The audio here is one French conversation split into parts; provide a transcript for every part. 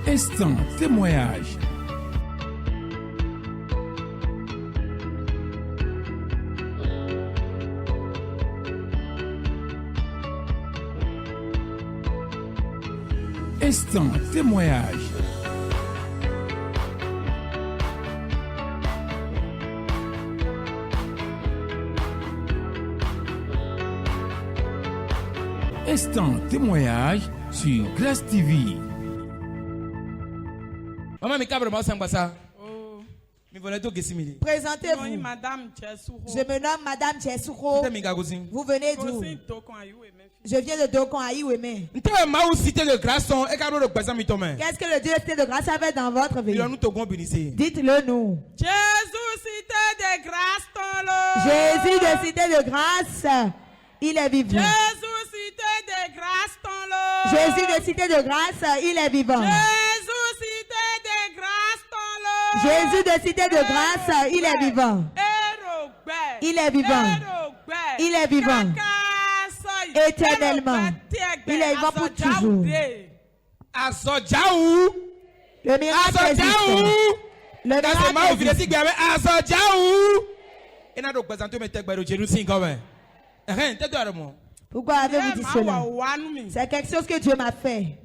Instant témoignage. Instant témoignage. Instant témoignage sur Glace TV. Maman, mais cabre, moi, ça me ça. Présentez-vous. Je me nomme Madame Djessouro. Vous venez d'où? Je viens de Dokon à Iweme. Qu'est-ce Qu'est-ce que le Dieu cité de grâce avait dans votre vie? Dites-le nous. Jésus cité de grâce ton lot. Jésus de cité de grâce, il est vivant. Jésus cité de grâce ton lot. Jésus de cité de grâce, il est vivant. Jésus cité de grâce ton lot. Jésus de cité de grâce, il est vivant. Il est vivant. Il est vivant. Éternellement. Il est vivant pour toujours. Le miracle existe. Le miracle existe. Pourquoi avez-vous dit cela? C'est quelque chose que Dieu m'a fait.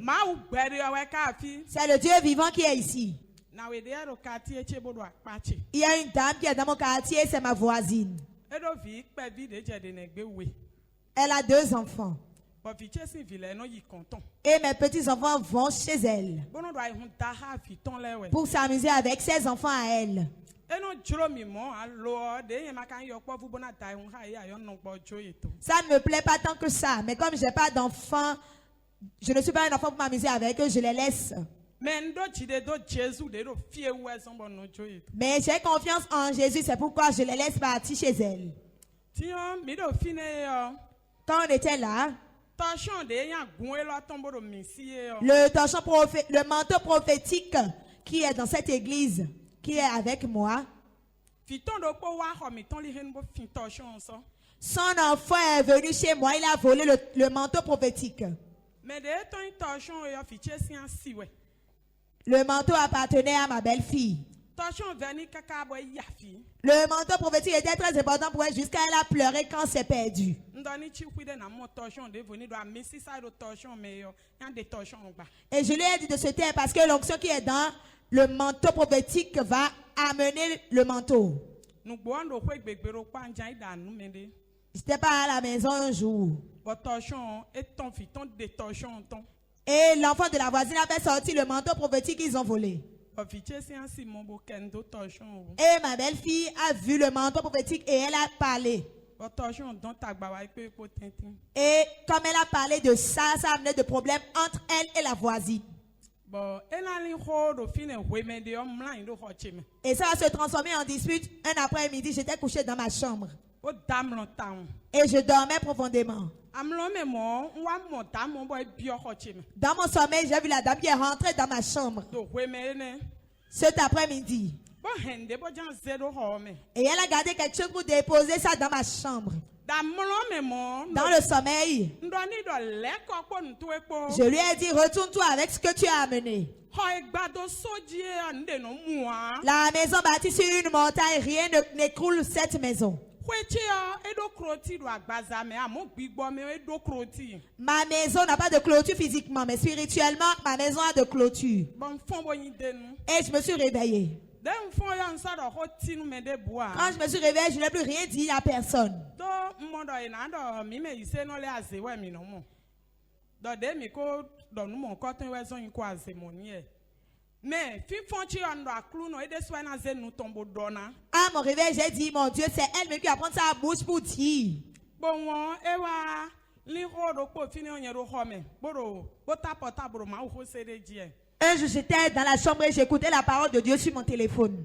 C'est le Dieu vivant qui est ici. Il y a une dame qui est dans mon quartier, c'est ma voisine. Elle a 2 enfants. Et mes petits-enfants vont chez elle pour s'amuser avec ses enfants à elle. Ça ne me plaît pas tant que ça. Mais comme je n'ai pas d'enfants, je ne suis pas un enfant pour m'amuser avec eux, je les laisse. Mais j'ai confiance en Jésus, c'est pourquoi je les laisse partir chez elle. Quand on était là, le manteau prophétique qui est dans cette église, qui est avec moi, son enfant est venu chez moi, il a volé le manteau prophétique. Le manteau appartenait à ma belle-fille. Le manteau prophétique était très important pour elle jusqu'à elle a pleuré quand c'est perdu. Et je lui ai dit de se taire parce que l'onction qui est dans le manteau prophétique va amener le manteau. J'étais pas à la maison un jour. Et l'enfant de la voisine avait sorti le manteau prophétique qu'ils ont volé. Et ma belle-fille a vu le manteau prophétique et elle a parlé. Et comme elle a parlé de ça, ça a amené de problèmes entre elle et la voisine. Et ça a se transformé en dispute. Un après-midi, j'étais couchée dans ma chambre. Et je dormais profondément. Dans mon sommeil, j'ai vu la dame qui est rentrée dans ma chambre. Cet après-midi. Et elle a gardé quelque chose pour déposer ça dans ma chambre. Dans le sommeil, je lui ai dit, retourne-toi avec ce que tu as amené. La maison bâtie sur une montagne, rien n'écroule cette maison. Ma maison n'a pas de clôture physiquement, mais spirituellement, ma maison a de clôture. Et je me suis réveillée. Quand je me suis réveillée, je n'ai plus rien dit à personne. À mon réveil, j'ai dit, mon Dieu, c'est elle qui va prendre sa bouche pour dire. Un jour, j'étais dans la chambre et j'écoutais la parole de Dieu sur mon téléphone.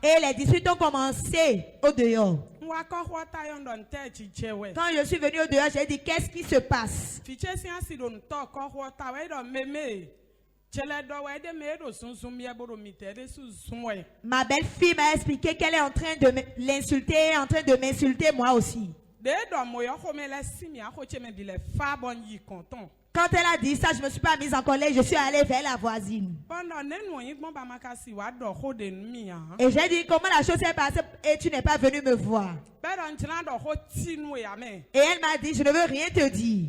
Et les disputes ont commencé au dehors. Quand je suis venue au dehors, j'ai dit, qu'est-ce qui se passe? Ma belle-fille m'a expliqué qu'elle est en train de l'insulter, en train de m'insulter moi aussi. Quand elle a dit ça, je ne me suis pas mise en colère, je suis allée vers la voisine. Et j'ai dit comment la chose s'est passée et tu n'es pas venu me voir. Et elle m'a dit, je ne veux rien te dire.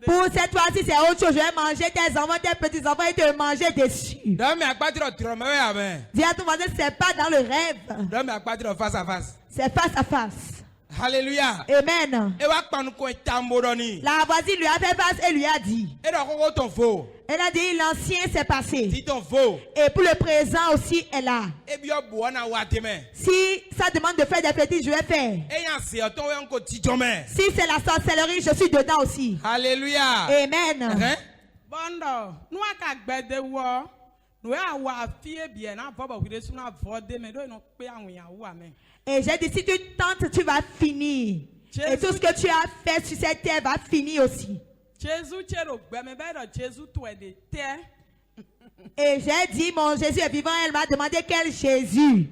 Pour cette fois-ci, c'est autre chose. Je vais manger tes enfants, tes petits-enfants et te manger dessus. Dis à ton voisin, c'est pas dans le rêve. C'est face à face. Alléluia. Amen. La voisine lui a fait face et lui a dit. Elle a dit, l'ancien s'est passé. Et pour le présent aussi, elle a. Si ça demande de faire des fétiches, je vais faire. Si c'est la sorcellerie, je suis dedans aussi. Alléluia. Amen. Et j'ai dit, si tu tentes, tu vas finir. Et tout ce que tu as fait sur cette terre va finir aussi. Et j'ai dit, mon Jésus est vivant. Elle m'a demandé quel Jésus.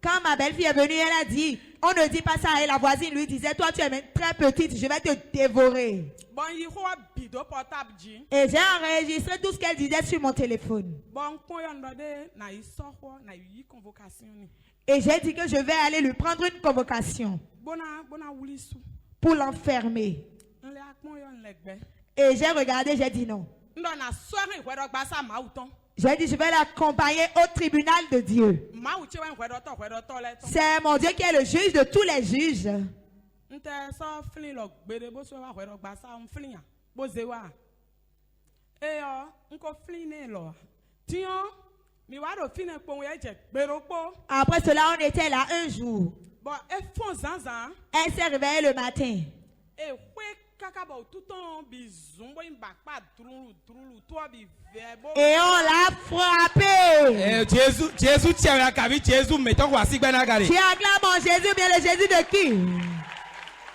Quand ma belle-fille est venue, elle a dit, on ne dit pas ça. Et la voisine lui disait, toi tu es même très petite, je vais te dévorer. Et j'ai enregistré tout ce qu'elle disait sur mon téléphone. Et j'ai dit que je vais aller lui prendre une convocation pour l'enfermer. Et j'ai regardé, j'ai dit non. J'ai dit, je vais l'accompagner au tribunal de Dieu. C'est mon Dieu qui est le juge de tous les juges. Après cela, on était là un jour. Elle s'est réveillée le matin. Et on l'a frappé. Jésus, tu acclames mon Jésus, bien le Jésus de qui?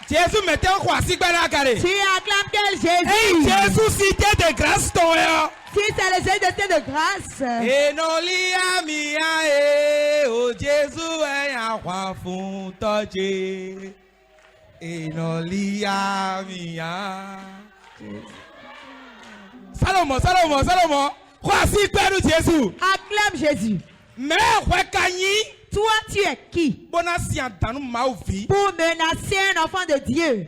Jésus mettons quoi si ben à carré. Tu acclames quel Jésus? Jésus cité de grâce ton yo. Si c'est le Jésus de grâce. Et non lia mia o Jésus est un roi fond toje. Et non lia mia. Salomon. Quoi si ben Jésus? Acclame Jésus. Mais ouais kanyi. Toi, tu es qui? Pour menacer un enfant de Dieu.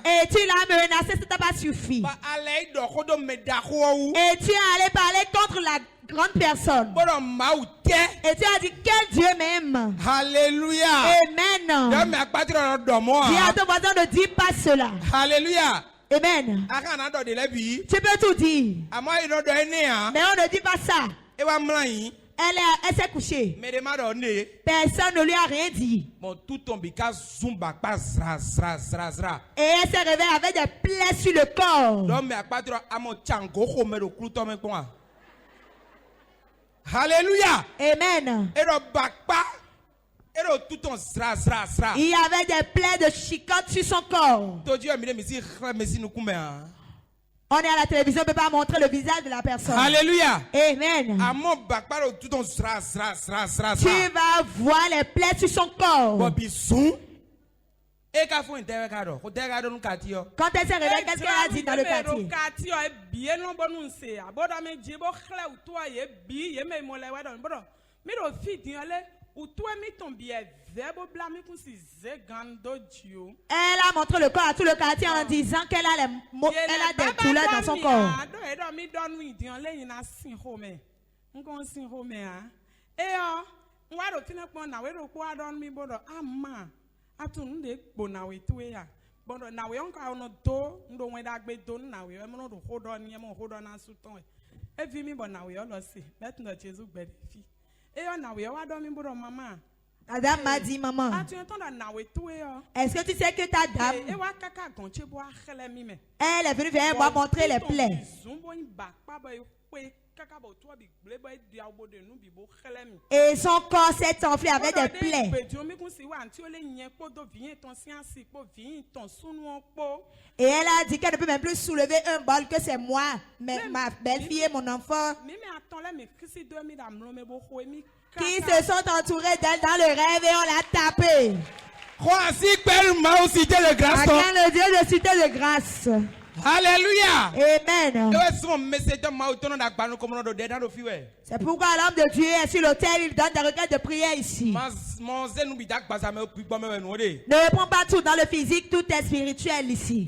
Et tu l'as menacé, ça t'a pas suffi. Et tu es allé parler contre la grande personne. Et tu as dit quel Dieu m'aime. Alléluia. Amen. Dis à ton voisin, ne dis pas cela. Alléluia. Amen. Tu peux tout dire. Mais on ne dit pas ça. Elle s'est couchée. Personne ne lui a rien dit. Et elle s'est réveillée avec des plaies sur le corps. Alléluia. Amen. Il y avait des plaies de chicotte sur son corps. On est à la télévision, on ne peut pas montrer le visage de la personne. Alléluia. Amen. Tu vas voir les plaies sur son corps. Quand elle s'est réveillée, qu'est-ce qu'elle a dit dans le quartier? Elle a montré le corps à tout le quartier en disant qu'elle a des douleurs dans son corps. La dame m'a dit, maman, est-ce que tu sais que ta dame, elle est venue vers moi montrer les plaies. Et son corps s'est enflé avec des plaies. Et elle a dit qu'elle ne peut même plus soulever un bol, que c'est moi, ma belle-fille et mon enfant, qui se sont entourés d'elle dans le rêve et on l'a tapé. Acclame le Dieu de Cité de Grâce. Alléluia. Amen. C'est pourquoi l'homme de Dieu est sur l'autel, il donne des requêtes de prière ici. Ne prends pas tout dans le physique, tout est spirituel ici.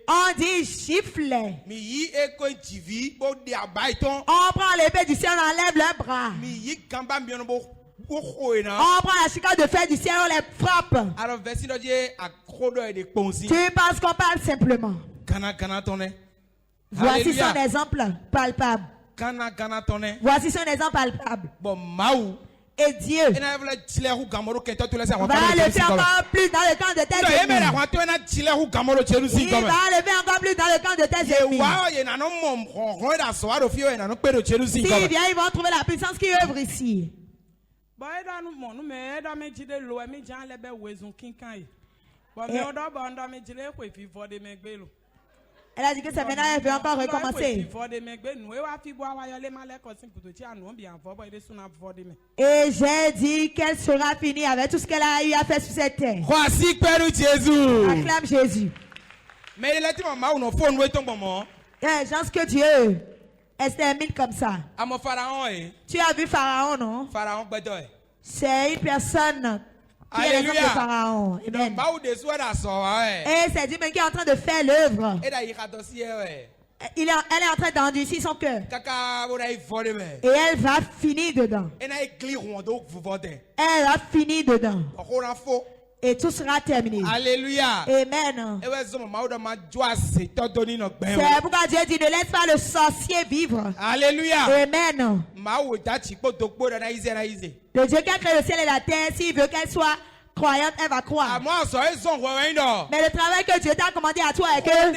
On dit gifle. On prend l'épée du ciel, on enlève le bras. On prend la chicane de fer du ciel, on les frappe. Tu penses qu'on parle simplement. Voici son exemple palpable. Voici son exemple palpable. Et Dieu va le faire encore plus dans le camp de tes ennemis. Il va le faire encore plus dans le camp de tes ennemis. S'ils viennent, ils vont trouver la puissance qui œuvre ici. Elle a dit que c'est maintenant, elle veut encore recommencer. Et j'ai dit qu'elle sera finie avec tout ce qu'elle a eu à faire sur cette terre. Acclame Jésus. Genre que Dieu extermine comme ça. Tu as vu Pharaon, non? C'est une personne qui est l'exemple de Pharaon. Amen. Et c'est Dieu qui est en train de faire l'œuvre. Elle est en train d'endurcir son cœur. Et elle va finir dedans. Elle va finir dedans. Et tout sera terminé. Alléluia. Amen. C'est pourquoi Dieu dit ne laisse pas le sorcier vivre. Alléluia. Amen. Le Dieu qui a créé le ciel et la terre, s'il veut qu'elle soit croyante, elle va croire. Mais le travail que Dieu t'a commandé à toi est que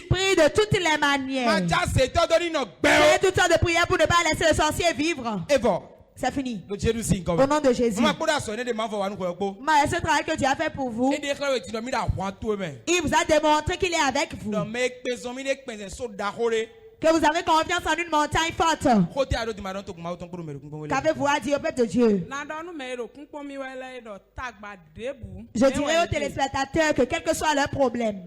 prie de toutes les manières. Fais toutes sortes de prières pour ne pas laisser le sorcier vivre. C'est fini. Au nom de Jésus. Ce travail que Dieu a fait pour vous, il vous a démontré qu'il est avec vous. Que vous avez confiance en une montagne forte. Qu'avez-vous à dire au peuple de Dieu? Je dirais aux téléspectateurs que quel que soit leur problème,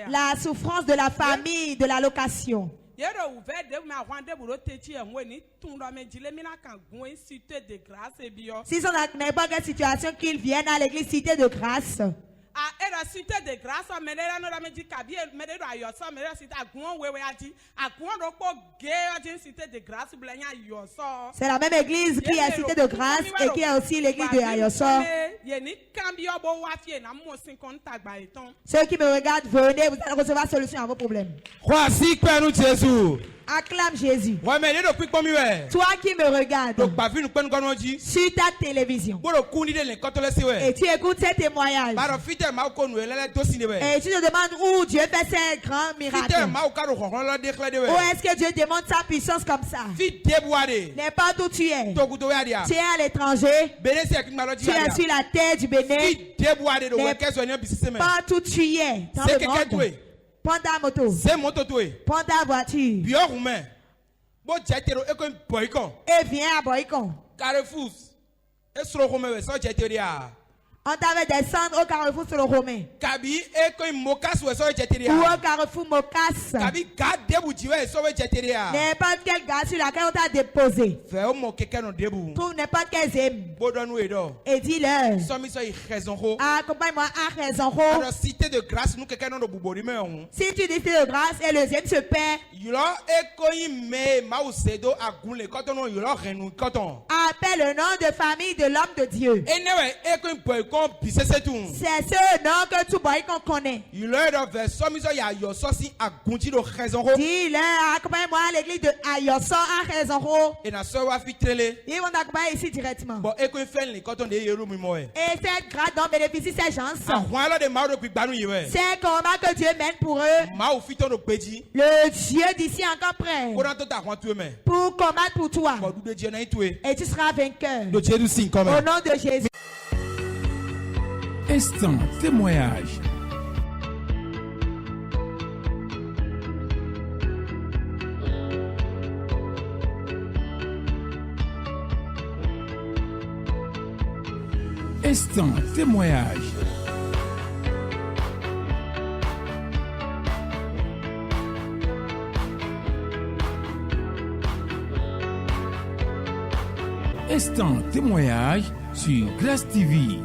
la souffrance de la famille, de la location, si sont dans n'importe quelle situation, qu'ils viennent à l'église Cité de Grâce. C'est la même église qui est Cité de Grâce et qui est aussi l'église de Ayoso. Ceux qui me regardent, venez, vous allez recevoir solution à vos problèmes. Acclame Jésus. Toi qui me regardes sur ta télévision et tu écoutes ces témoignages et tu te demandes où Dieu fait ces grands miracles. Où est-ce que Dieu démontre sa puissance comme ça? N'importe où tu es. Tu es à l'étranger. Tu es sur la terre du Bénin. N'importe où tu es dans le monde. Prends ta moto. Prends ta voiture. Et viens à Boycon. On t'avait descendre au carrefour sur le Romain. Ou au carrefour Mocas. N'importe quel gars sur laquelle on t'a déposé. Trouve n'importe quel zème. Et dis-leur. Accompagne-moi à raison. Si tu dis Cité de Grâce et le zème se perd. appelle le nom de famille de l'homme de Dieu. C'est ce nom que tout boy qu'on connaît. Dis-leur, accompagne-moi à l'église de Ayoso à Raison. Ils vont accompagner ici directement. Et cette grâce dont bénéficient ces gens. C'est comment que Dieu mène pour eux. Le Dieu d'ici encore prêt pour combattre pour toi. Et tu seras vainqueur. Au nom de Jésus. Instant témoignage. Instant témoignage. Instant témoignage sur Glace TV.